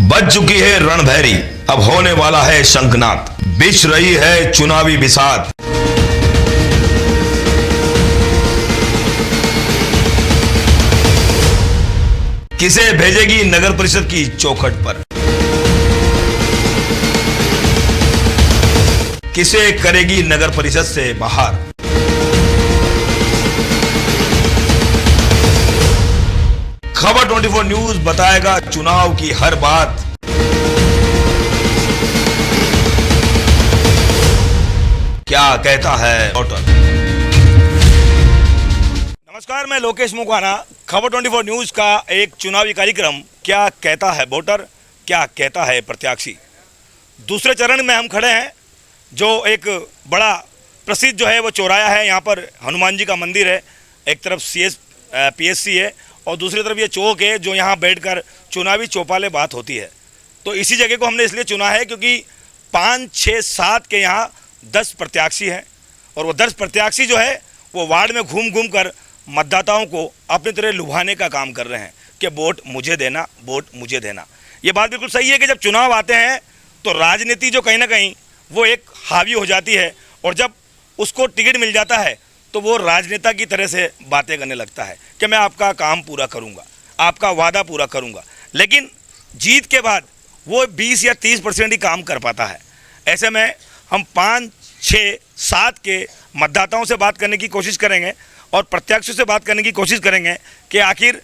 बज चुकी है रणभैरी, अब होने वाला है शंखनाद। बिछ रही है चुनावी बिसात। किसे भेजेगी नगर परिषद की चौखट पर, किसे करेगी नगर परिषद से बाहर। खबर 24 न्यूज बताएगा चुनाव की हर बात। क्या कहता है वोटर। नमस्कार, मैं लोकेश मुखाना। खबर 24 न्यूज का एक चुनावी कार्यक्रम क्या कहता है वोटर, क्या कहता है प्रत्याशी। दूसरे चरण में हम खड़े हैं। जो एक बड़ा प्रसिद्ध जो है वो चौराया है, यहाँ पर हनुमान जी का मंदिर है, एक तरफ PSC है और दूसरी तरफ ये चौक है जो यहाँ बैठकर चुनावी चौपाले बात होती है। तो इसी जगह को हमने इसलिए चुना है क्योंकि 5, 6, 7 के यहाँ 10 प्रत्याशी हैं और वो 10 प्रत्याशी जो है वो वार्ड में घूम घूम कर मतदाताओं को अपनी तरह लुभाने का काम कर रहे हैं कि वोट मुझे देना, वोट मुझे देना। ये बात बिल्कुल सही है कि जब चुनाव आते हैं तो राजनीति जो कहीं ना कहीं वो एक हावी हो जाती है और जब उसको टिकट मिल जाता है तो वो राजनेता की तरह से बातें करने लगता है कि मैं आपका काम पूरा करूंगा, आपका वादा पूरा करूंगा। लेकिन जीत के बाद वो 20 या 30% ही काम कर पाता है। ऐसे में हम 5, 6, 7 के मतदाताओं से बात करने की कोशिश करेंगे और प्रत्याशियों से बात करने की कोशिश करेंगे कि आखिर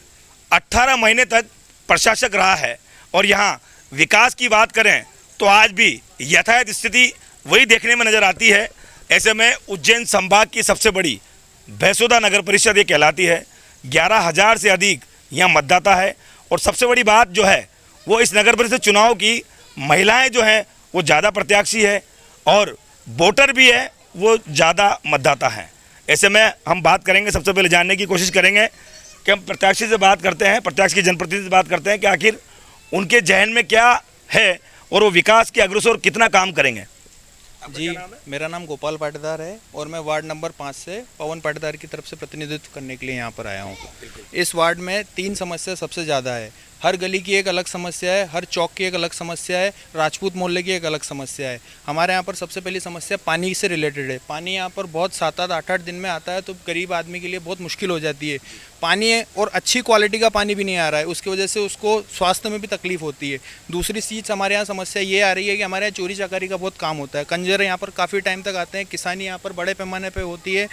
18 महीने तक प्रशासक रहा है और यहाँ विकास की बात करें तो आज भी यथायथ स्थिति वही देखने में नज़र आती है। ऐसे में उज्जैन संभाग की सबसे बड़ी भैंसोदा नगर परिषद ये कहलाती है। 11,000 से अधिक यहाँ मतदाता है और सबसे बड़ी बात जो है वो इस नगर परिषद चुनाव की महिलाएं जो हैं वो ज़्यादा प्रत्याशी है और वोटर भी है वो ज़्यादा मतदाता हैं। ऐसे में हम बात करेंगे, सबसे पहले जानने की कोशिश करेंगे कि हम प्रत्याशी से बात करते हैं, प्रत्याशी के जनप्रतिनिधि से बात करते हैं कि आखिर उनके जहन में क्या है और वो विकास के अग्रसर कितना काम करेंगे। जी, मेरा नाम गोपाल पाटीदार है और मैं वार्ड नंबर 5 से पवन पाटीदार की तरफ से प्रतिनिधित्व करने के लिए यहाँ पर आया हूँ। इस वार्ड में 3 समस्या सबसे ज़्यादा है। हर गली की एक अलग समस्या है, हर चौक की एक अलग समस्या है, राजपूत मोहल्ले की एक अलग समस्या है। हमारे यहाँ पर सबसे पहली समस्या पानी से रिलेटेड है। पानी यहाँ पर बहुत 7-8, 8-8 दिन में आता है तो गरीब आदमी के लिए बहुत मुश्किल हो जाती है। पानी है और अच्छी क्वालिटी का पानी भी नहीं आ रहा है, उसकी वजह से उसको स्वास्थ्य में भी तकलीफ होती है। दूसरी चीज़ हमारे यहाँ समस्या ये आ रही है कि हमारे यहाँ चोरी चकारी का बहुत काम होता है। कंजर यहाँ पर काफ़ी टाइम तक आते हैं, किसानी यहाँ पर बड़े पैमाने पर होती है।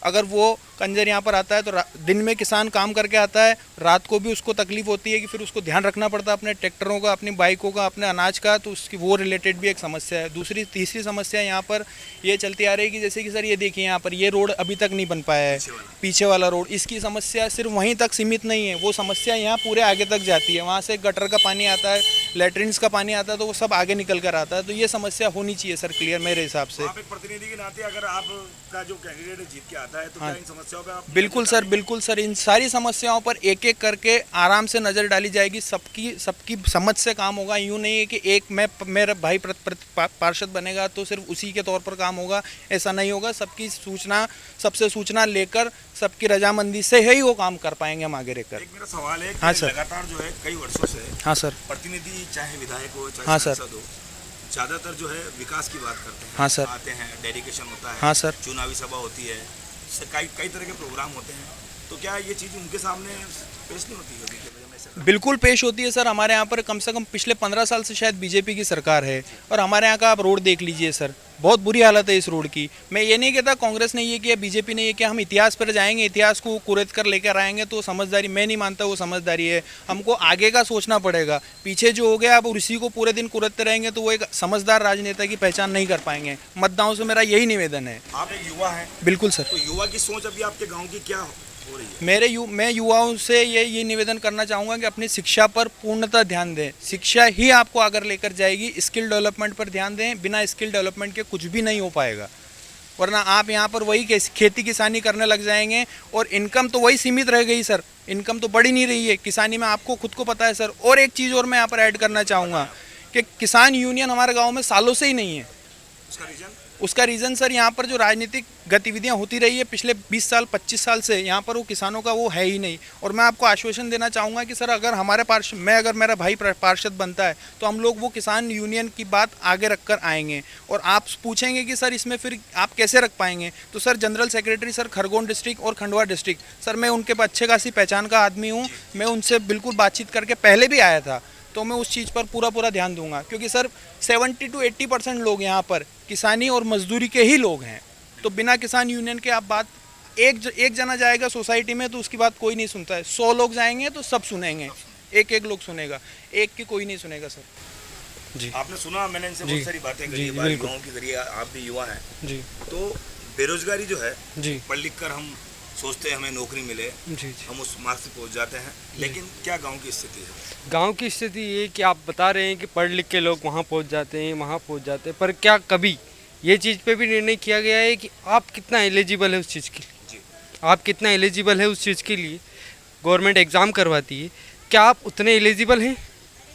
अगर वो कंजर यहाँ पर आता है तो दिन में किसान काम करके आता है, रात को भी उसको तकलीफ होती है कि फिर उसको ध्यान रखना पड़ता है अपने ट्रैक्टरों का, अपनी बाइकों का, अपने अनाज का, तो उसकी वो रिलेटेड भी एक समस्या है। तीसरी समस्या यहाँ पर ये चलती आ रही है कि जैसे कि सर ये देखिए यहाँ पर ये रोड अभी तक नहीं बन पाया है, पीछे वाला रोड। इसकी समस्या सिर्फ वहीं तक सीमित नहीं है, वो समस्या यहाँ पूरे आगे तक जाती है। वहाँ से गटर का पानी आता है, लेटरिन्स का पानी आता है, तो वो सब आगे निकल कर आता है। तो ये समस्या होनी चाहिए सर क्लियर मेरे हिसाब से। प्रतिनिधि के नाते अगर आपका जो कैंडिडेट जीत के आता है तो इन समस्याओं पे आप बिल्कुल सर, इन सारी समस्याओं पर एक एक करके आराम से नज़र डाली जाएगी। सबकी समझ से काम होगा। यूँ नहीं है कि एक मेरा भाई पार्षद बनेगा तो सिर्फ उसी के तौर पर काम होगा, ऐसा नहीं होगा। सबसे सूचना लेकर सबकी रजामंदी से ही वो काम कर पाएंगे हम आगे रहकर। एक मेरा सवाल है कि हाँ सर, लगातार जो है कई वर्षों से हाँ सर, प्रतिनिधि चाहे विधायक हो चाहे हाँ सर, सांसद हो, ज्यादातर जो है विकास की बात करते हैं। हाँ सर, आते हैं, डेडिकेशन होता है, हाँ सर, चुनावी सभा होती है, कई तरह के प्रोग्राम होते हैं, तो क्या ये चीज़ उनके सामने पेश नहीं होती है? बिल्कुल पेश होती है सर। हमारे यहाँ पर कम से कम पिछले 15 साल से शायद बीजेपी की सरकार है और हमारे यहाँ का आप रोड देख लीजिए सर, बहुत बुरी हालत है इस रोड की। मैं ये नहीं कहता कांग्रेस ने ये किया, बीजेपी ने ये किया। हम इतिहास पर जाएंगे, इतिहास को कुरेद कर लेकर आएंगे तो समझदारी, मैं नहीं मानता वो समझदारी है। हमको आगे का सोचना पड़ेगा। पीछे जो हो गया अब उसी को पूरे दिन कुरेदते रहेंगे तो वो एक समझदार राजनेता की पहचान नहीं कर पाएंगे। मतदाताओं से मेरा यही निवेदन है। आप एक युवा हैं। बिल्कुल सर। तो युवा की सोच अभी आपके गाँव की क्या हो रही है? मैं युवाओं से ये निवेदन करना चाहूँगा कि अपनी शिक्षा पर पूर्णतः ध्यान दें। शिक्षा ही आपको आगे लेकर जाएगी। स्किल डेवलपमेंट पर ध्यान दें। बिना स्किल डेवलपमेंट के कुछ भी नहीं हो पाएगा, वरना आप यहाँ पर वही खेती किसानी करने लग जाएंगे और इनकम तो वही सीमित रह गई सर। इनकम तो बढ़ी नहीं रही है किसानी में, आपको खुद को पता है सर। और एक चीज़ और मैं यहाँ पर ऐड करना चाहूँगा कि किसान यूनियन हमारे गाँव में सालों से ही नहीं है। उसका रीजन? उसका रीज़न सर यहाँ पर जो राजनीतिक गतिविधियाँ होती रही है पिछले 20 साल 25 साल से, यहाँ पर वो किसानों का वो है ही नहीं। और मैं आपको आश्वासन देना चाहूँगा कि सर अगर हमारे अगर मेरा भाई पार्षद बनता है तो हम लोग वो किसान यूनियन की बात आगे रख कर आएंगे। और आप पूछेंगे कि सर इसमें फिर आप कैसे रख पाएंगे, तो sir general secretary sir Khargone district और खंडवा डिस्ट्रिक्ट, सर मैं उनके अच्छे खासी पहचान का आदमी हूँ, मैं उनसे बिल्कुल बातचीत करके पहले भी आया था, तो मैं उस चीज़ पर पूरा ध्यान दूंगा। क्योंकि सर 70 to 80% लोग यहाँ पर किसानी और मजदूरी के ही लोग हैं। तो बिना किसान यूनियन के आप बात, एक जना जाएगा सोसाइटी में तो उसकी बात कोई नहीं सुनता है, 100 लोग जाएंगे तो सब सुनेंगे, एक लोग सुनेगा, एक की कोई नहीं सुनेगा सर। जी, आपने सुना, मैंने इनसे बहुत सारी बातें करी, युवाओं के जरिए, आप भी युवा हैं जी। तो बेरोजगारी जो है जी, पढ़ लिख कर हम सोचते हैं हमें नौकरी मिले, जी। हम उस मार्ग से पहुंच जाते हैं, लेकिन क्या गांव की स्थिति है? गांव की स्थिति ये कि आप बता रहे हैं कि पढ़ लिख के लोग वहाँ पहुँच जाते हैं, वहाँ पहुँच जाते हैं, पर क्या कभी ये चीज़ पे भी निर्णय किया गया है कि आप कितना एलिजिबल है उस चीज़ के लिए? जी। आप कितना एलिजिबल है उस चीज़ के लिए? गवर्नमेंट एग्ज़ाम करवाती है, क्या आप उतने एलिजिबल हैं?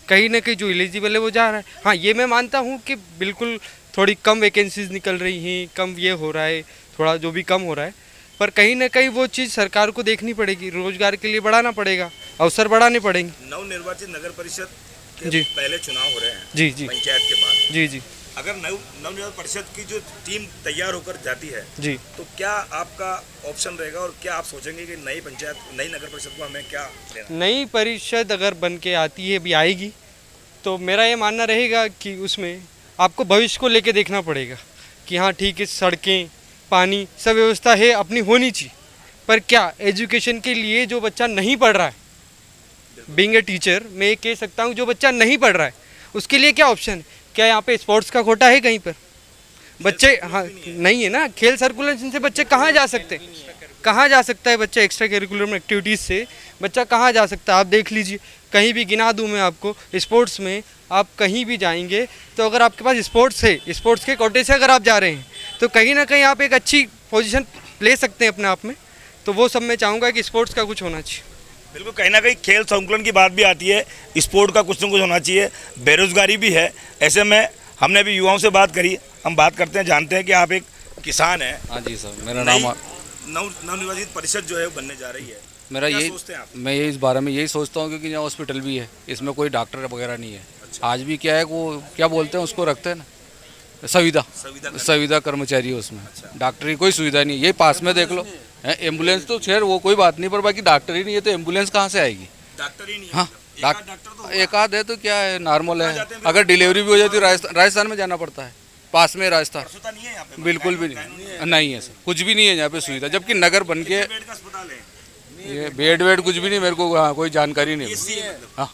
कहीं ना कहीं जो एलिजिबल है वो जा रहा है। हाँ, ये मैं मानता हूँ कि बिल्कुल थोड़ी कम वैकेंसीज निकल रही हैं, कम ये हो रहा है, थोड़ा जो भी कम हो रहा है, पर कहीं ना कहीं वो चीज़ सरकार को देखनी पड़ेगी, रोजगार के लिए बढ़ाना पड़ेगा, अवसर बढ़ाने पड़ेंगे। नवनिर्वाचित नगर परिषद के जी। पहले चुनाव हो रहे हैं, जी जी पंचायत के बाद। जी जी अगर नवनिर्वाचित परिषद की जो टीम तैयार होकर जाती है जी। तो क्या आपका ऑप्शन रहेगा और क्या आप सोचेंगे कि नई पंचायत, नई नगर परिषद को हमें क्या देना? नई परिषद अगर बन के आती है, भी आएगी, तो मेरा ये मानना रहेगा कि उसमें आपको भविष्य को लेके देखना पड़ेगा कि हाँ ठीक है, सड़कें, पानी, सब व्यवस्था है, अपनी होनी चाहिए, पर क्या एजुकेशन के लिए जो बच्चा नहीं पढ़ रहा है, बीइंग ए टीचर मैं ये कह सकता हूँ, जो बच्चा नहीं पढ़ रहा है उसके लिए क्या ऑप्शन है? क्या यहाँ पे स्पोर्ट्स का कोटा है कहीं पर? बच्चे, हाँ नहीं है ना, खेल सर्कुलेशन से बच्चे कहाँ जा सकते हैं? कहाँ जा सकता है बच्चा? एक्स्ट्रा करिकुलर एक्टिविटीज़ से बच्चा कहाँ जा सकता है? आप देख लीजिए, कहीं भी गिना दूँ मैं आपको, स्पोर्ट्स में आप कहीं भी जाएंगे तो अगर आपके पास स्पोर्ट्स है, स्पोर्ट्स के कोटे से अगर आप जा रहे हैं तो कहीं ना कहीं आप एक अच्छी पोजीशन ले सकते हैं अपने आप में। तो वो सब मैं चाहूँगा कि स्पोर्ट्स का कुछ होना चाहिए। बिल्कुल, कहीं ना कहीं खेल संकुलन की बात भी आती है, स्पोर्ट का कुछ ना कुछ होना चाहिए, बेरोजगारी भी है। ऐसे में हमने अभी युवाओं से बात करी, हम बात करते हैं, जानते हैं कि आप एक किसान हैं। हाँ जी सर, मेरा नाम नवनिर्वाचित परिषद जो है वो बनने जा रही है, मेरा क्या यही सोचते हैं आप? मैं ये इस बारे में यही सोचता हूँ क्योंकि यहाँ हॉस्पिटल भी है, इसमें कोई डॉक्टर वगैरह नहीं है। आज भी क्या है, वो क्या बोलते हैं उसको, रखते हैं ना संविदा कर्मचारी है उसमें। डॉक्टर की कोई सुविधा नहीं है। ये पास में देख लो, एम्बुलेंस तो खैर वो कोई बात नहीं, पर बाकी डॉक्टर ही नहीं है तो एम्बुलेंस कहाँ से आएगी? डॉक्टर ही नहीं है। हाँ, डॉक्टर एक आध है तो क्या है, नॉर्मल है। अगर डिलीवरी भी हो जाती है राजस्थान में जाना पड़ता है, पास में राजस्थान, नहीं है यहाँ पे, बिल्कुल भी नहीं है सर, कुछ भी नहीं है यहाँ पे सुविधा। जबकि नगर बन के बेड का अस्पताल है, ये बेड कुछ भी नहीं, मेरे को हाँ, कोई जानकारी नहीं। PSC है मतलब। हाँ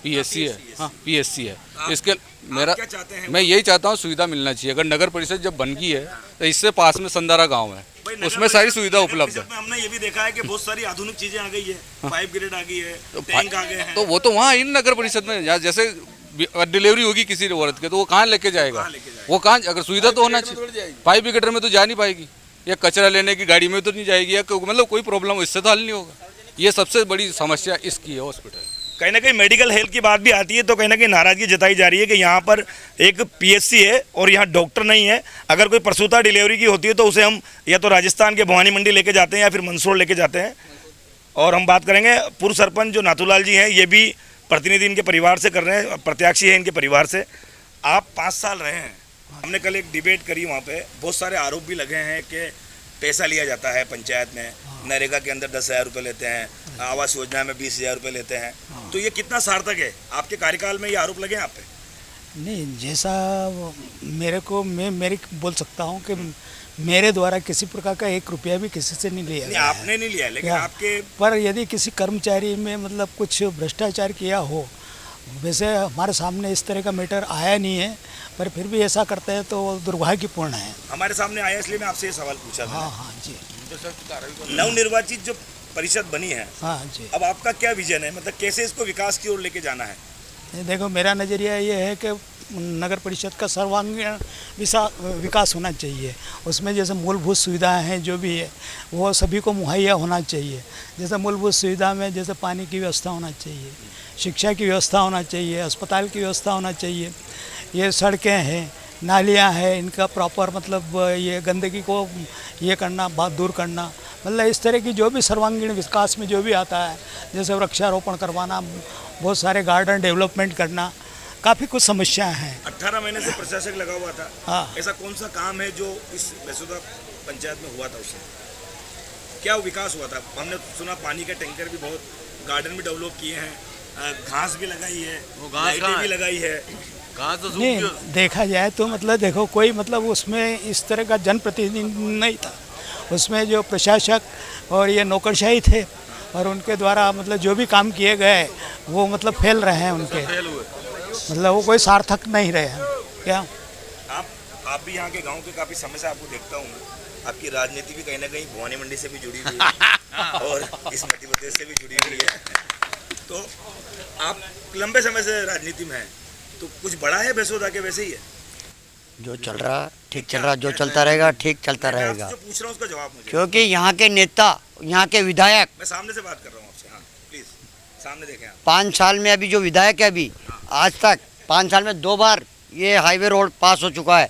PSC है, हाँ PSC है। इसके मेरा क्या चाहते हैं? मैं यही चाहता हूँ सुविधा मिलना चाहिए। अगर नगर परिषद जब बन गई है तो इससे पास में संदारा गांव है, भाई, नगर उसमें सारी परिषद सुविधा उपलब्ध है। में हमने ये भी देखा है कि बहुत सारी आधुनिक चीजें आ गई है, 5 ग्रेड आ गई है, टैंक आ गए हैं। तो वो तो वहाँ इन नगर परिषद में, जैसे डिलीवरी होगी किसी औरत के तो वो कहाँ लेके जाएगा? वो कहाँ, अगर सुविधा तो होना चाहिए। 5 ब्रिगेड में तो जा नहीं पाएगी, या कचरा लेने की गाड़ी में तो नहीं जाएगी, या मतलब कोई प्रॉब्लम इससे तो हल नहीं होगा। ये सबसे बड़ी समस्या इसकी है हॉस्पिटल। कहीं ना कहीं मेडिकल हेल्थ की बात भी आती है तो कहीं ना कहीं नाराजगी जताई जा रही है कि यहाँ पर एक PSC है और यहाँ डॉक्टर नहीं है। अगर कोई प्रसूता डिलीवरी की होती है तो उसे हम या तो राजस्थान के भवानी मंडी लेके जाते हैं या फिर मंदसौर लेके जाते हैं। और हम बात करेंगे पूर्व सरपंच जो नाथूलाल जी हैं, ये भी प्रतिनिधि इनके परिवार से कर रहे हैं, प्रत्याशी है इनके परिवार से। आप 5 साल रहे हैं, हमने कल एक डिबेट करी, वहाँ पे बहुत सारे आरोप भी लगे हैं कि पैसा लिया जाता है पंचायत में, नरेगा के अंदर 10,000 रुपये लेते हैं, आवास योजना में 20,000 रुपये लेते हैं। तो ये कितना सार्थक है? आपके कार्यकाल में ये आरोप लगे हैं आप पे? नहीं, जैसा मेरी बोल सकता हूँ कि मेरे द्वारा किसी प्रकार का 1 रुपया भी किसी से नहीं लिया गया है। आपने नहीं लिया, लेकिन आपके पर यदि किसी कर्मचारी में मतलब कुछ भ्रष्टाचार किया हो, वैसे हमारे सामने इस तरह का मैटर आया नहीं है, पर फिर भी ऐसा करते हैं तो दुर्भाग्यपूर्ण है। हमारे सामने आया इसलिए मैं आपसे ये सवाल पूछा था। हाँ जी। नवनिर्वाचित जो परिषद बनी है, हाँ जी। अब आपका क्या विजन है, मतलब कैसे इसको विकास की ओर लेके जाना है? देखो, मेरा नज़रिया ये है कि नगर परिषद का सर्वांगीण विकास होना चाहिए। उसमें जैसे मूलभूत सुविधाएं हैं जो भी है वो सभी को मुहैया होना चाहिए। जैसे मूलभूत सुविधा में जैसे पानी की व्यवस्था होना चाहिए, शिक्षा की व्यवस्था होना चाहिए, अस्पताल की व्यवस्था होना चाहिए, ये सड़कें हैं, नालियाँ हैं इनका प्रॉपर मतलब ये गंदगी को ये करना, बात दूर करना, मतलब इस तरह की जो भी सर्वांगीण विकास में जो भी आता है, जैसे वृक्षारोपण करवाना, बहुत सारे गार्डन डेवलपमेंट करना, काफ़ी कुछ समस्याएं हैं। 18 महीने से प्रशासक लगा हुआ था। हाँ। ऐसा कौन सा काम है जो इस बेसुदा पंचायत में हुआ था उससे? क्या विकास हुआ था? हमने सुना पानी के टैंकर भी बहुत, गार्डन भी डेवलप किए हैं, घास भी लगाई है, लाइटें भी लगाई है। नहीं, देखा जाए तो मतलब देखो कोई मतलब उसमें इस तरह का जनप्रतिनिधि नहीं था, उसमें जो प्रशासक और ये नौकरशाही थे और उनके द्वारा मतलब जो भी काम किए गए वो मतलब फेल रहे हैं उनके, मतलब वो कोई सार्थक नहीं रहे हैं। क्या आप भी यहाँ के गांव के काफ़ी समय से आपको देखता हूँ, आपकी राजनीति भी कहीं ना कहीं भवानी मंडी से भी जुड़ी हुई है और इस मध्य प्रदेश से भी जुड़ी हुई है, तो आप लंबे समय से राजनीति में हैं, तो कुछ बड़ा है बेसोदा के वैसे ही है? जो चल रहा ठीक चल रहा, जो चलता रहेगा ठीक चलता मैं रहेगा, आपसे जो पूछ रहा हूँ उसका जवाब मुझे। क्योंकि यहाँ के नेता, यहाँ के विधायक मैं सामने से बात कर रहा हूँ आपसे। हाँ प्लीज सामने देखें आप। 5 साल में अभी जो विधायक है अभी आज तक 5 साल में 2 बार ये हाईवे रोड पास हो चुका है,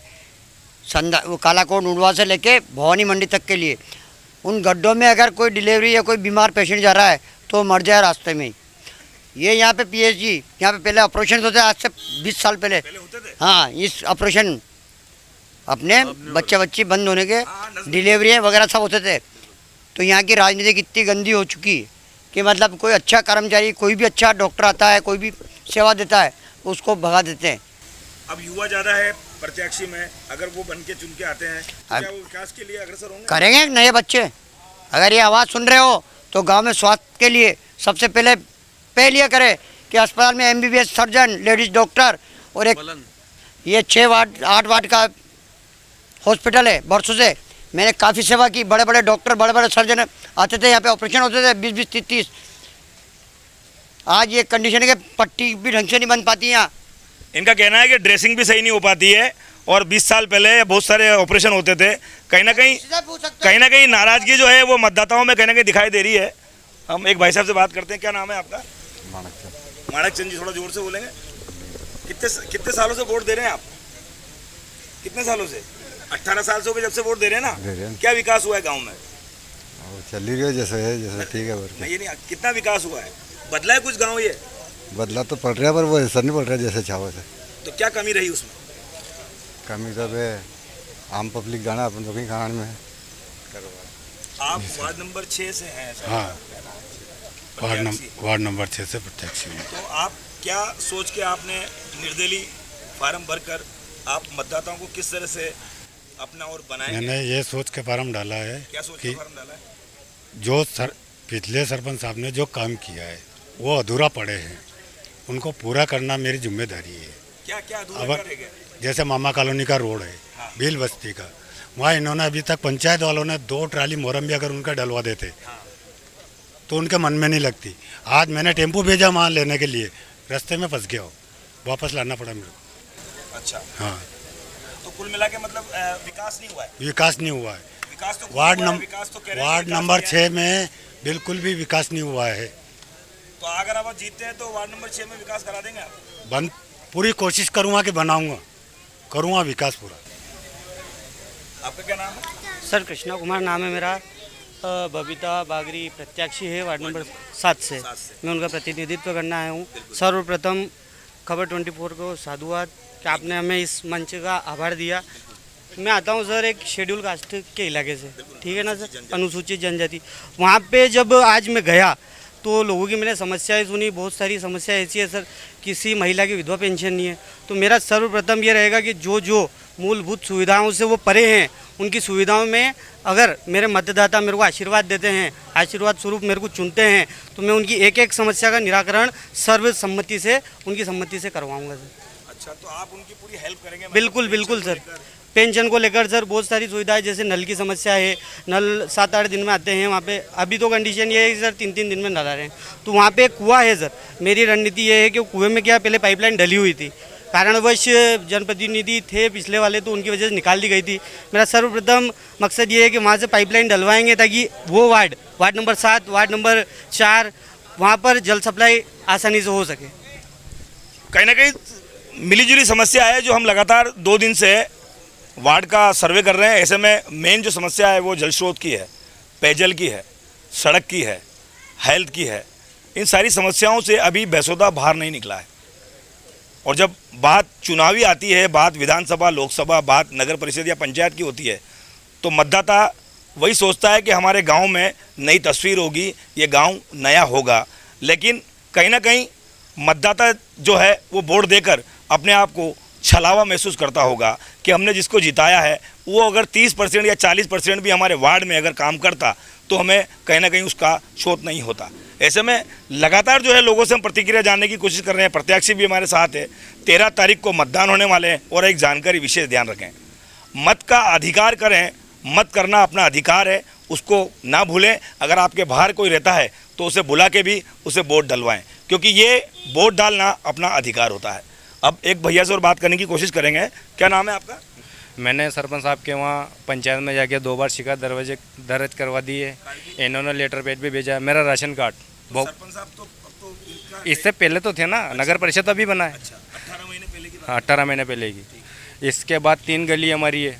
वो कालाकोट उड़वा से लेके भवानी मंडी तक के लिए। उन गड्ढों में अगर कोई डिलीवरी या कोई बीमार पेशेंट जा रहा है तो मर जाए रास्ते में ही। ये यहाँ पे PSG, यहाँ पे पहले ऑपरेशन होते आज से 20 साल पहले होते थे। हाँ, इस ऑपरेशन अपने बच्चे बंद होने के डिलीवरी वगैरह सब होते थे। तो यहाँ की राजनीति इतनी गंदी हो चुकी है कि मतलब कोई अच्छा कर्मचारी, कोई भी अच्छा डॉक्टर आता है, कोई भी सेवा देता है, उसको भगा देते हैं। अब युवा ज़्यादा है प्रत्याशी में, अगर वो बन के चुन के आते हैं तो क्या वो विकास के लिए अग्रसर होंगे? करेंगे नए बच्चे। अगर ये आवाज़ सुन रहे हो तो गांव में स्वास्थ्य के लिए सबसे पहले करें कि अस्पताल में MBBS सर्जन, लेडीज डॉक्टर और एक ये 6 वार्ड 8 वार्ड का हॉस्पिटल है। वर्षों से मैंने काफ़ी सेवा की, बड़े बड़े डॉक्टर, बड़े बड़े सर्जन आते थे यहाँ पे, ऑपरेशन होते थे 20-20, 30-30। आज ये कंडीशन है कि पट्टी भी ढंग से नहीं बन पाती यहाँ। इनका कहना है कि ड्रेसिंग भी सही नहीं हो पाती है और 20 साल पहले बहुत सारे ऑपरेशन होते थे। कहीं ना कहीं नाराजगी जो है वो मतदाताओं में कहीं ना कहीं दिखाई दे रही है। हम एक भाई साहब से बात करते हैं। क्या नाम है आपका? माणक चंद जी, थोड़ा जोर से बोलेंगे। कितने सालों से वोट दे रहे हैं आप? कितने सालों से? 18 साल से हो गए जब से वोट दे रहे हैं ना। क्या विकास हुआ है गाँव में? चल ही रही है जैसे ठीक है। मैं ये नहीं, कितना विकास हुआ है? बदला है कुछ गाँव? ये बदला तो पड़ रहा है पर वो असर नहीं पड़ रहा जैसे चाहो से। तो क्या कमी रही उसमें? कमी सब है, आम पब्लिक जाना अपन लोग खान में। आप वार्ड नंबर 6 से हैं? हाँ, वार्ड नंबर 6 से प्रत्याशी हैं। तो आप क्या सोच के आपने निर्दलीय फार्म भरकर आप मतदाताओं को किस तरह से अपना और बनाएंगे? मैंने ये सोच के फार्म डाला है। क्या सोच के फार्म डाला है? जो पिछले सरपंच साहब ने जो काम किया है वो अधूरा पड़े हैं, उनको पूरा करना मेरी जिम्मेदारी है। क्या क्या अधूरा अब रह गया? जैसे मामा कॉलोनी का रोड है, भील बस्ती का, वहाँ इन्होंने अभी तक पंचायत वालों ने 2 ट्राली मोरम भी अगर उनका डलवा देते तो उनके मन में नहीं लगती। आज मैंने टेम्पो भेजा वहाँ लेने के लिए, रास्ते में फंस गया हो, वापस लाना पड़ा मेरे को। अच्छा, हाँ, तो कुल मिला के मतलब विकास नहीं हुआ है? विकास नहीं हुआ है। विकास तो वार्ड वार्ड नंबर 6 में बिल्कुल भी विकास नहीं हुआ है। तो अगर आप जीतते हैं तो वार्ड नंबर 6 में विकास करा देंगे आप? पूरी कोशिश करूँगा कि करूँगा विकास पूरा। आपका क्या नाम है? सर कृष्णा कुमार नाम है मेरा। बबीता बागरी प्रत्याशी है वार्ड नंबर 7 से। मैं उनका प्रतिनिधित्व करना आया हूँ। सर्वप्रथम खबर 24 को साधुवाद कि आपने हमें इस मंच का आभार दिया। मैं आता हूँ सर एक शेड्यूल कास्ट के इलाके से, ठीक है ना सर, अनुसूचित जनजाति। वहाँ पे जब आज मैं गया तो लोगों की मैंने समस्याएं सुनी। बहुत सारी समस्या ऐसी है सर, किसी महिला की विधवा पेंशन नहीं है। तो मेरा सर्वप्रथम ये रहेगा कि जो मूलभूत सुविधाओं से वो परे हैं, उनकी सुविधाओं में अगर मेरे मतदाता मेरे को आशीर्वाद देते हैं, आशीर्वाद स्वरूप मेरे को चुनते हैं, तो मैं उनकी एक एक समस्या का निराकरण सर्वसम्मति से, उनकी सम्मति से करवाऊँगा सर। अच्छा, तो आप उनकी पूरी हेल्प करेंगे? बिल्कुल बिल्कुल सर। पेंशन को लेकर सर बहुत सारी सुविधाएं, जैसे नल की समस्या है, नल 7-8 दिन में आते हैं वहाँ पे। अभी तो कंडीशन ये है कि सर 3-3 दिन में नल आ रहे हैं। तो वहाँ पे एक कुआं है सर। मेरी रणनीति ये है कि कुएं में क्या पहले पाइपलाइन डली हुई थी, कारणवश जनप्रतिनिधि थे पिछले वाले, तो उनकी वजह से निकाल दी गई थी। मेरा सर्वप्रथम मकसद ये है कि वहाँ से पाइपलाइन डलवाएंगे ताकि वो वार्ड नंबर 7, वार्ड नंबर 4, वहाँ पर जल सप्लाई आसानी से हो सके। कहीं ना कहीं मिलीजुली समस्या है जो हम लगातार 2 दिन से वार्ड का सर्वे कर रहे हैं। ऐसे में मेन जो समस्या है वो जल स्रोत की है, पेयजल की है, सड़क की है, हेल्थ की है। इन सारी समस्याओं से अभी बैसोदा बाहर नहीं निकला है। और जब बात चुनावी आती है, बात विधानसभा, लोकसभा, बात नगर परिषद या पंचायत की होती है, तो मतदाता वही सोचता है कि हमारे गांव में नई तस्वीर होगी, ये गांव नया होगा। लेकिन कहीं ना कहीं मतदाता जो है वो वोट देकर अपने आप को छलावा महसूस करता होगा कि हमने जिसको जिताया है वो अगर 30% या 40% भी हमारे वार्ड में अगर काम करता तो हमें कहीं ना कहीं उसका शोध नहीं होता। ऐसे में लगातार जो है लोगों से हम प्रतिक्रिया जानने की कोशिश कर रहे हैं। प्रत्याशी भी हमारे साथ है। 13 तारीख को मतदान होने वाले हैं। और एक जानकारी विशेष ध्यान रखें, मत का अधिकार करें, मत करना अपना अधिकार है, उसको ना भूलें। अगर आपके बाहर कोई रहता है तो उसे बुला के भी उसे वोट डलवाएं, क्योंकि ये वोट डालना अपना अधिकार होता है। अब एक भैया से और बात करने की कोशिश करेंगे। क्या नाम है आपका? मैंने सरपंच साहब के वहाँ पंचायत में जाके 2 बार शिकायत दर्ज करवा दी है। इन्होंने लेटर पेज भी भेजा है। मेरा राशन कार्ड सरपंच साहब तो इससे पहले तो थे ना, नगर परिषद अभी बना है। 18 महीने पहले की बात। 18 महीने पहले की। इसके बाद 3 गली हमारी है,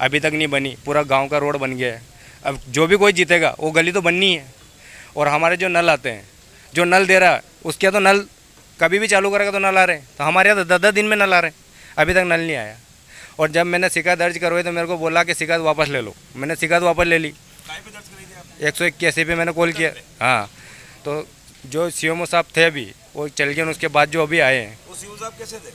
अभी तक नहीं बनी। पूरा गांव का रोड बन गया है। अब जो भी कोई जीतेगा वो गली तो बननी है। और हमारे जो नल आते हैं, जो नल दे रहा है उसके तो नल कभी भी चालू करेगा तो नल आ रहे हैं। तो हमारे यहाँ तो 10 दिन में नल आ रहे हैं, अभी तक नल नहीं आया। और जब मैंने शिकायत दर्ज करवाई तो मेरे को बोला कि शिकायत वापस ले लो। मैंने शिकायत वापस ले ली। 181 पे मैंने कॉल किया। हाँ, तो जो सीएमओ साहब थे अभी वो चल गए। उसके बाद जो अभी आए हैं वो सीएम साहब कैसे थे?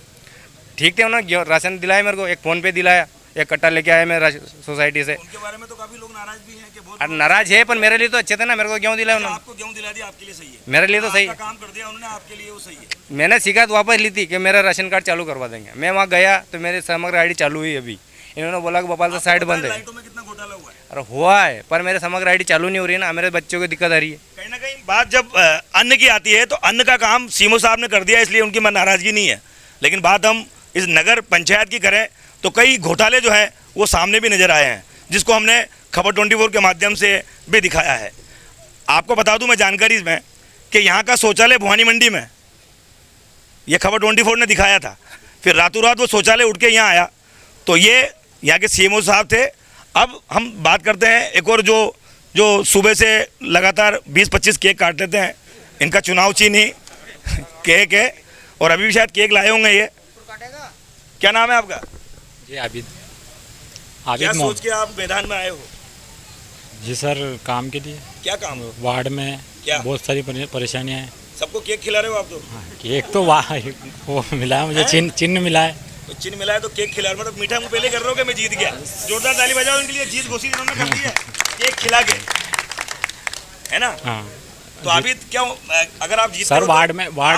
ठीक थे। उन्होंने राशन दिलाया मेरे को, एक फ़ोन पे दिलाया, एक कट्टा लेके आया मैं सोसाइटी से। उनके बारे में तो काफी लोग नाराज भी हैं कि बहुत और नाराज है, पर मेरे लिए तो अच्छे थे ना। मेरे को क्यों दिलाया उन्होंने? आपको क्यों दिला दिया? आपके लिए सही है। मेरे लिए तो सही आपका काम कर दिया उन्होंने, आपके लिए वो सही है। मैंने शिकायत वापस ली थी कि मेरा राशन कार्ड चालू करवा देंगे। मैं वहाँ गया तो मेरी समग्र आईडी चालू हुई अभी। इन्होंने बोला कि भोपाल से साइड बंद है। लाइटों में कितना घोटाला हुआ है? अरे हुआ है, पर मेरे समग्र आईडी चालू नहीं हो रही है ना। मेरे बच्चों को दिक्कत आ रही है। कहीं ना कहीं बात जब अन्न की आती है तो अन्न का काम सीएमओ साहब ने कर दिया, इसलिए उनकी मन नाराजगी नहीं है। लेकिन बात हम इस नगर पंचायत की करें तो कई घोटाले जो हैं वो सामने भी नजर आए हैं, जिसको हमने खबर 24 के माध्यम से भी दिखाया है। आपको बता दूं मैं जानकारी में कि यहाँ का शौचालय भवानी मंडी में, ये खबर 24 ने दिखाया था। फिर रातों रात वो शौचालय उठ के यहाँ आया। तो ये यहाँ के सीएमओ साहब थे। अब हम बात करते हैं एक और जो सुबह से लगातार 20-25 केक काट लेते हैं। इनका चुनाव चिन्ह ही केक है और अभी भी शायद केक लाए होंगे ये। क्या नाम है आपका? जी आबिद। क्या सोच के आप मैदान में आए हो? जी सर, काम के लिए। क्या काम? वार्ड में क्या बहुत सारी परेशानियां हैं। सबको केक खिला रहे हो आप? तो केक तो वो मिला है मुझे, चिन्ह मिला है। तो चिन्ह मिला है तो केक खिला रहे हो, मतलब मीठा मुंह पहले कर रहे हो कि मैं जीत गया। जोरदार ताली बजाओ उनके लिए, जीत घोषित इन्होंने कर दी है केक खिला के, है ना? हाँ। तो अभी क्यों, अगर आप जीतते सर हो वार्ड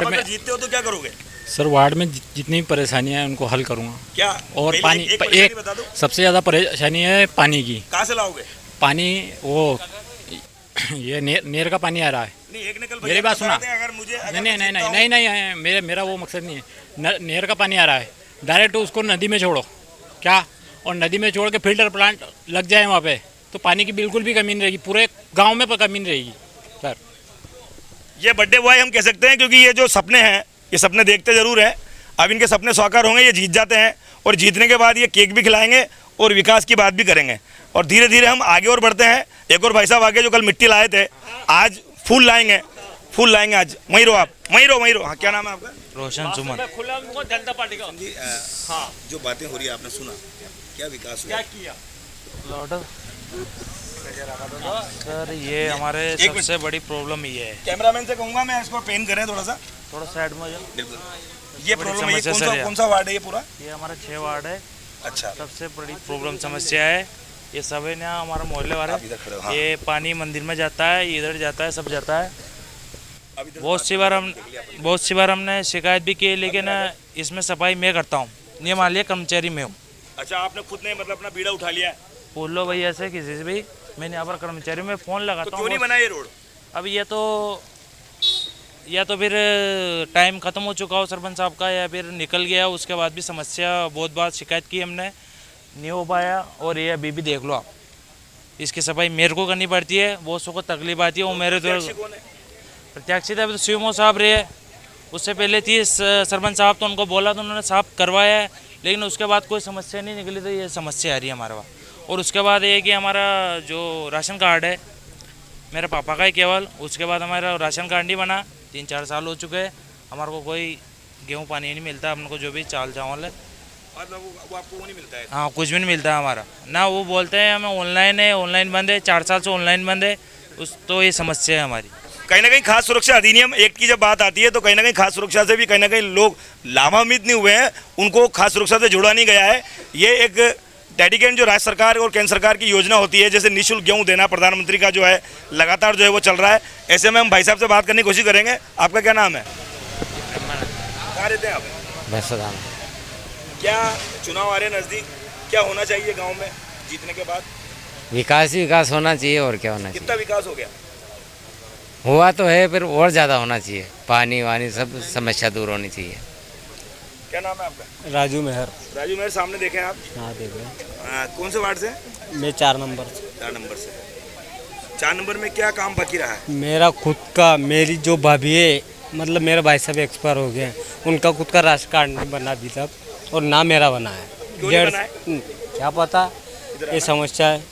तो, में जीतते हो तो क्या करोगे? सर वार्ड में जितनी परेशानियां हैं उनको हल करूँगा। क्या? और पहले पानी एक बता दो। सबसे ज़्यादा परेशानी है पानी की। कहाँ से लाओगे पानी? वो ये नेर का पानी आ रहा है। नहीं, एक ने कल मेरी बात सुना। अगर मुझे नहीं, मेरा वो मकसद नहीं है। नेर का पानी आ रहा है, डायरेक्ट उसको नदी में छोड़ो क्या, और नदी में छोड़ के फिल्टर प्लांट लग जाए वहाँ पे, तो पानी की बिल्कुल भी कमी नहीं रहेगी। पूरे गांव में कमी नहीं रहेगी सर। ये बर्थडे बॉय हम कह सकते हैं, क्योंकि ये जो सपने हैं ये सपने देखते ज़रूर हैं। अब इनके सपने साकार होंगे, ये जीत जाते हैं और जीतने के बाद ये केक भी खिलाएंगे और विकास की बात भी करेंगे। और धीरे धीरे हम आगे और बढ़ते हैं। एक और भाई साहब आगे जो कल मिट्टी लाए थे, आज फूल लाएंगे आज। वहीं रहो आप, वहीं रहो। हाँ, क्या नाम है आपका? रोशन सुमन। जनता पार्टी का। हाँ, जो बातें हो रही है आपने सुना, क्या विकास हुआ? किया सर ये हमारे सबसे बड़ी प्रॉब्लम ये है। कैमरामैन से कहूँगा मैं इसको पेन करें थोड़ा साइड में। बिल्कुल, ये प्रॉब्लम है। कौन सा वार्ड है ये पूरा? ये हमारा 6 वार्ड है। अच्छा, सबसे बड़ी प्रॉब्लम समस्या है ये सब है ना, हमारा मोहल्ले वाले। हाँ। ये पानी मंदिर में जाता है, इधर जाता है, सब जाता है। बहुत सी बार हमने शिकायत भी की, लेकिन इसमें सफाई मैं करता हूँ, ये मान लिया कर्मचारी में हूँ। अच्छा, आपने खुद ने मतलब अपना बीड़ा उठा लिया है? बोल लो भैया से किसी से भी, मैंने यहाँ पर कर्मचारी में फ़ोन लगाता हूँ। क्यों नहीं बना ये रोड? अब ये तो या तो फिर टाइम ख़त्म हो चुका हो सरपंच साहब का, या फिर निकल गया। उसके बाद भी समस्या बहुत बार शिकायत की हमने, नहीं हो पाया। और ये अभी भी देख लो आप, इसकी सफाई मेरे को करनी पड़ती है। बहुत सौ को तकलीफ आती है, वो मेरे तो प्रत्याशी थे। अभी तो सीएमओ साहब रहे, उससे पहले थी सरपंच साहब, तो उनको बोला तो उन्होंने साफ करवाया है, लेकिन उसके बाद कोई समस्या नहीं निकली, तो ये समस्या आ रही है हमारे वहाँ। और उसके बाद ये कि हमारा जो राशन कार्ड है मेरे पापा का ही केवल, उसके बाद हमारा राशन कार्ड नहीं बना, 3-4 साल हो चुके हैं, हमारे को कोई गेहूँ पानी नहीं मिलता, अपने को जो भी चावल है मतलब वो आपको वो नहीं मिलता है? हाँ, कुछ भी नहीं मिलता है हमारा ना। वो बोलते हैं हमें ऑनलाइन है, ऑनलाइन बंद है, 4 साल से ऑनलाइन बंद है, तो ये समस्या है हमारी। कहीं ना कहीं खास सुरक्षा अधिनियम एक्ट की जब बात आती है तो कहीं ना कहीं खास सुरक्षा से भी कहीं ना कहीं लोग लाभान्वित नहीं हुए हैं, उनको खास सुरक्षा से जोड़ा नहीं गया है। ये एक डेडिकेट जो राज्य सरकार और केंद्र सरकार की योजना होती है, जैसे निःशुल्क गेहूं देना, प्रधानमंत्री का जो है लगातार जो है वो चल रहा है। ऐसे में हम भाई साहब से बात करने की कोशिश करेंगे। आपका क्या नाम है? कहाँ रहते हैं आप? क्या चुनाव आ रहे हैं नज़दीक, क्या होना चाहिए गाँव में जीतने के बाद? विकास ही विकास होना चाहिए, और क्या होना कितना विकास हो गया? हुआ तो है, फिर और ज़्यादा होना चाहिए। पानी वानी सब समस्या दूर होनी चाहिए। क्या नाम है आपका? राजू मेहर। राजू मेहर, सामने देखें आप। हाँ देख रहे, कौन से वार्ड से? मैं 4 नंबर से। 4 नंबर से। 4 नंबर में क्या काम बाकी रहा है? मेरा खुद का, मेरी जो भाभी है, मतलब मेरे भाई साहब एक्सपायर हो गए हैं, उनका खुद का राशन कार्ड नहीं बना अभी तक, और ना मेरा बना है। क्यों नहीं बना है? क्या पता, ये समस्या है।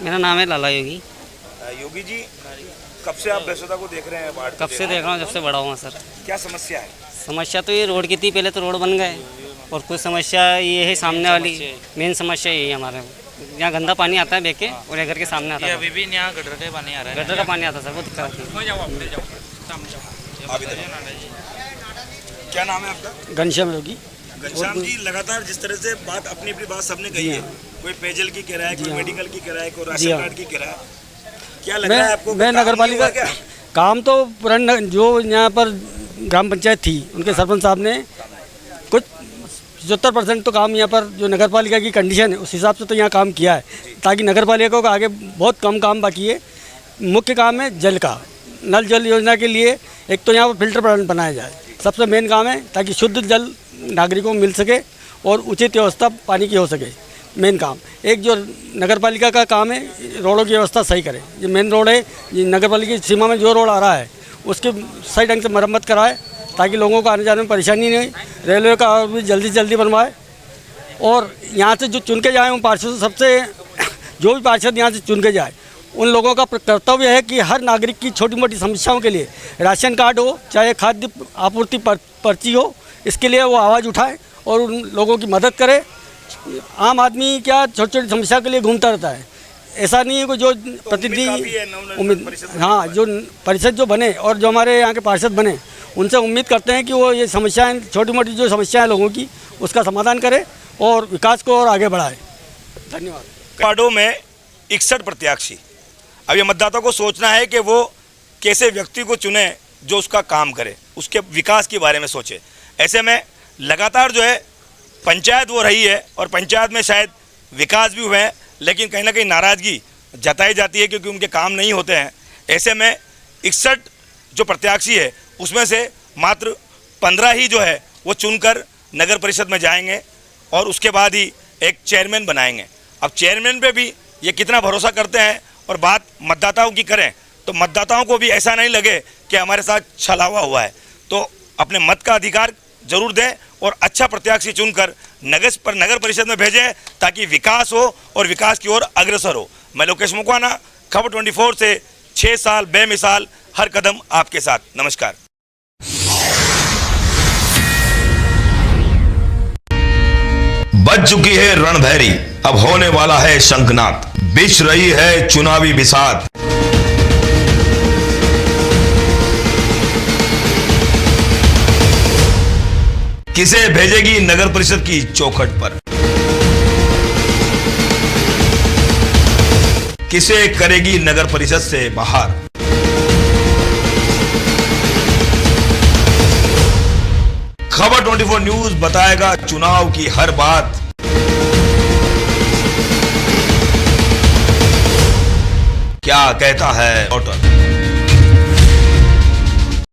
मेरा नाम है लाला योगी। योगी जी, कब से आप बेसुदा को देख रहे हैं वार्ड? कब से देख रहा हूँ, जब से बड़ा हुआ सर। क्या समस्या है? समस्या तो ये रोड की थी, पहले तो रोड बन गए, और कुछ समस्या ये है सामने वाली, मेन समस्या यही है हमारे यहाँ गंदा पानी आता है बह के, और ये घर के सामने आता है। अभी भी यहाँ गटर का पानी आ रहा है। गटर का पानी आता है सर, वो दिक्कत आती है। क्या नाम है आपका? घनश्याम योगी। घनश्याम जी, लगातार जिस तरह से बात अपनी अपनी बात सबने कही है, कोई पेयजल की कह रहा है, कोई मेडिकल की कह रहा है, कोई राशन कार्ड की कह रहा है, क्या लग रहा है आपको? मैं नगर पालिका काम तो पुराना जो यहाँ पर ग्राम पंचायत थी, उनके सरपंच साहब ने कुछ 75% तो काम यहाँ पर जो नगर पालिका की कंडीशन है उस हिसाब से तो यहाँ काम किया है, ताकि नगर पालिका को आगे बहुत कम काम बाकी है। मुख्य काम है जल का, नल जल योजना के लिए एक तो यहाँ पर फिल्टर प्लांट बनाया जाए, सबसे मेन काम है, ताकि शुद्ध जल नागरिकों को मिल सके और उचित व्यवस्था पानी की हो सके। मेन काम एक जो नगर पालिका का काम है, रोडों की व्यवस्था सही करे। ये मेन रोड है, ये नगर पालिका की सीमा में जो रोड आ रहा है उसके सही ढंग से मरम्मत कराए, ताकि लोगों को आने जाने में परेशानी नहीं। रेलवे का और भी जल्दी से जल्दी बनवाए, और यहाँ से जो चुन के जाए उन पार्षद सबसे, जो भी पार्षद यहाँ से चुन के जाए, उन लोगों का कर्तव्य है कि हर नागरिक की छोटी मोटी समस्याओं के लिए राशन कार्ड हो, चाहे खाद्य आपूर्ति पर्ची हो, इसके लिए वो आवाज़ उठाए और उन लोगों की मदद करे। आम आदमी क्या छोटी छोटी समस्या के लिए घूमता रहता है, ऐसा नहीं है कि जो प्रतिनिधि उम्मीद, हाँ, जो परिषद जो बने और जो हमारे यहाँ के पार्षद बने, उनसे उम्मीद करते हैं कि वो ये समस्याएं, छोटी मोटी जो समस्याएं लोगों की, उसका समाधान करे और विकास को और आगे बढ़ाए। धन्यवाद। वार्डों में 61 प्रत्याशी। अब ये मतदाता को सोचना है कि वो कैसे व्यक्ति को चुने जो उसका काम करे, उसके विकास के बारे में सोचे। ऐसे में लगातार जो है पंचायत वो रही है, और पंचायत में शायद विकास भी हुए हैं, लेकिन कहीं ना कहीं नाराज़गी जताई जाती है क्योंकि उनके काम नहीं होते हैं। ऐसे में 61 जो प्रत्याशी है उसमें से मात्र 15 ही जो है वो चुनकर नगर परिषद में जाएंगे, और उसके बाद ही एक चेयरमैन बनाएंगे। अब चेयरमैन पे भी ये कितना भरोसा करते हैं, और बात मतदाताओं की करें तो मतदाताओं को भी ऐसा नहीं लगे कि हमारे साथ छलावा हुआ है, तो अपने मत का अधिकार जरूर दें और अच्छा प्रत्याशी चुनकर नगर परिषद में भेजें, ताकि विकास हो और विकास की ओर अग्रसर हो। मैं लोकेश मुकवाना, खबर 24 से 6 साल बेमिसाल, हर कदम आपके साथ। नमस्कार। बज चुकी है रणभैरी, अब होने वाला है शंखनाद, बिछ रही है चुनावी बिसात। किसे भेजेगी नगर परिषद की चौखट पर, किसे करेगी नगर परिषद से बाहर। खबर 24 न्यूज बताएगा चुनाव की हर बात। क्या कहता है वोटर।